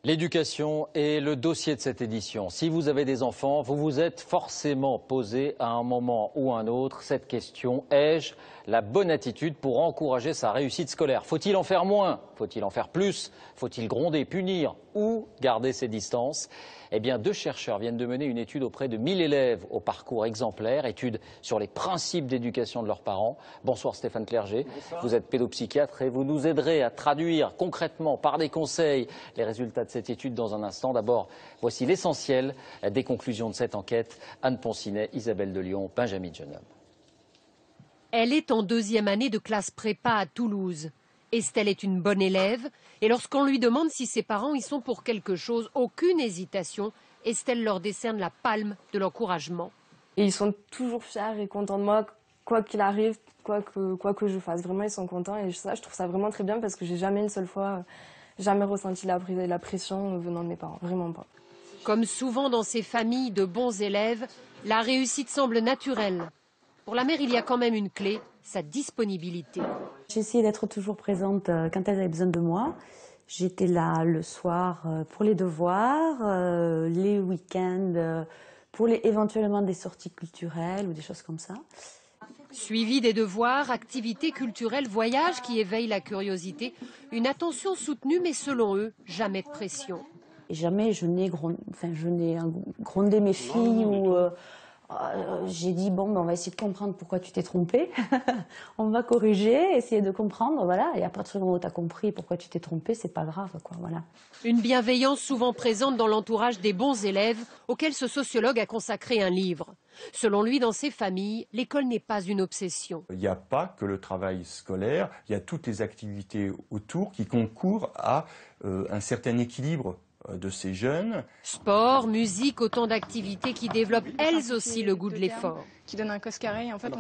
L'éducation est le dossier de cette édition. Si vous avez des enfants, vous vous êtes forcément posé à un moment ou un autre cette question: ai-je la bonne attitude pour encourager sa réussite scolaire? Faut-il en faire moins? Faut-il en faire plus? Faut-il gronder, punir ou garder ses distances? Eh bien, 2 chercheurs viennent de mener une étude auprès de 1000 élèves au parcours exemplaire, étude sur les principes d'éducation de leurs parents. Bonsoir Stéphane Clerget. Bonsoir. Vous êtes pédopsychiatre et vous nous aiderez à traduire concrètement par des conseils les résultats de cette étude dans un instant. D'abord, voici l'essentiel des conclusions de cette enquête. Anne Poncinet, Isabelle de Lyon, Benjamin Jeune Homme. Elle est en 2e année de classe prépa à Toulouse. Estelle est une bonne élève et lorsqu'on lui demande si ses parents y sont pour quelque chose, aucune hésitation, Estelle leur décerne la palme de l'encouragement. Et ils sont toujours fiers et contents de moi, quoi qu'il arrive, quoi que je fasse. Vraiment, ils sont contents et ça, je trouve ça vraiment très bien parce que j'ai jamais une seule fois, jamais ressenti la pression venant de mes parents, vraiment pas. Comme souvent dans ces familles de bons élèves, la réussite semble naturelle. Pour la mère, il y a quand même une clé, sa disponibilité. J'ai essayé d'être toujours présente quand elle avait besoin de moi. J'étais là le soir pour les devoirs, les week-ends, pour éventuellement des sorties culturelles ou des choses comme ça. Suivi des devoirs, activités culturelles, voyages qui éveillent la curiosité, une attention soutenue mais selon eux, jamais de pression. Et jamais je n'ai grondé mes filles ou j'ai dit bon, ben, on va essayer de comprendre pourquoi tu t'es trompée. On va corriger, essayer de comprendre, voilà. Et à partir du moment où tu as compris pourquoi tu t'es trompée, c'est pas grave, quoi, voilà. Une bienveillance souvent présente dans l'entourage des bons élèves, auquel ce sociologue a consacré un livre. Selon lui, dans ces familles, l'école n'est pas une obsession. Il n'y a pas que le travail scolaire, il y a toutes les activités autour qui concourent à un certain équilibre de ces jeunes. Sport, musique, autant d'activités qui développent elles aussi le goût de l'effort. Qui donne un cos carré, en fait.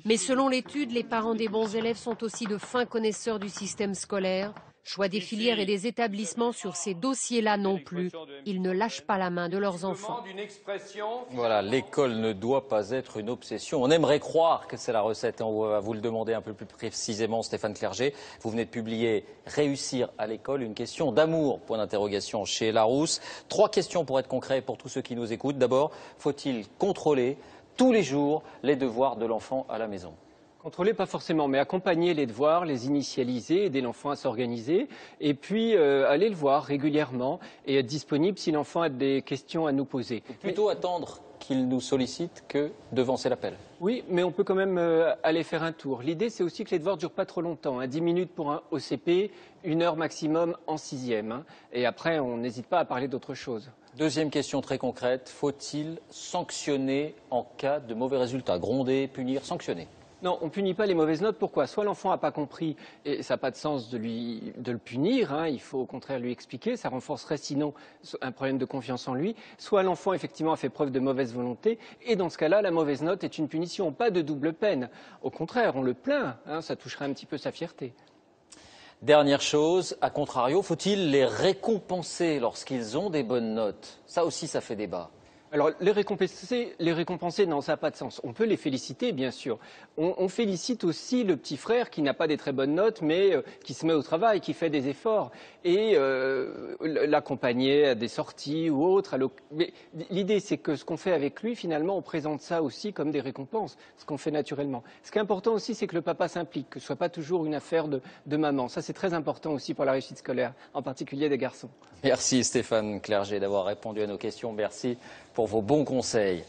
Mais selon l'étude, les parents des bons élèves sont aussi de fins connaisseurs du système scolaire. Choix des filières et des établissements sur ces dossiers-là non plus. Ils ne lâchent pas la main de leurs enfants. Voilà, l'école ne doit pas être une obsession. On aimerait croire que c'est la recette. On va vous le demander un peu plus précisément, Stéphane Clerget. Vous venez de publier « Réussir à l'école, une question d'amour », point d'interrogation, chez Larousse. 3 questions pour être concret pour tous ceux qui nous écoutent. D'abord, faut-il contrôler tous les jours les devoirs de l'enfant à la maison? Contrôler, pas forcément, mais accompagner les devoirs, les initialiser, aider l'enfant à s'organiser, et puis aller le voir régulièrement et être disponible si l'enfant a des questions à nous poser. Plutôt attendre qu'il nous sollicite que devancer l'appel. Oui, mais on peut quand même aller faire un tour. L'idée, c'est aussi que les devoirs ne durent pas trop longtemps. 10 minutes pour un OCP, 1 heure maximum en 6e. Et après, on n'hésite pas à parler d'autre chose. Deuxième question très concrète, faut-il sanctionner en cas de mauvais résultats? Gronder, punir, sanctionner? Non, on ne punit pas les mauvaises notes. Pourquoi? Soit l'enfant n'a pas compris et ça n'a pas de sens de le punir. Il faut au contraire lui expliquer. Ça renforcerait sinon un problème de confiance en lui. Soit l'enfant effectivement a fait preuve de mauvaise volonté et dans ce cas-là, la mauvaise note est une punition, pas de double peine. Au contraire, on le plaint. Ça toucherait un petit peu sa fierté. Dernière chose, à contrario, faut-il les récompenser lorsqu'ils ont des bonnes notes? Ça aussi, ça fait débat. Alors, les récompenser, non, ça n'a pas de sens. On peut les féliciter, bien sûr. On félicite aussi le petit frère qui n'a pas des très bonnes notes, mais qui se met au travail, qui fait des efforts. Et l'accompagner à des sorties ou autres. Mais l'idée, c'est que ce qu'on fait avec lui, finalement, on présente ça aussi comme des récompenses, ce qu'on fait naturellement. Ce qui est important aussi, c'est que le papa s'implique, que ce ne soit pas toujours une affaire de maman. Ça, c'est très important aussi pour la réussite scolaire, en particulier des garçons. Merci Stéphane Clerget d'avoir répondu à nos questions. Merci pour vos bons conseils.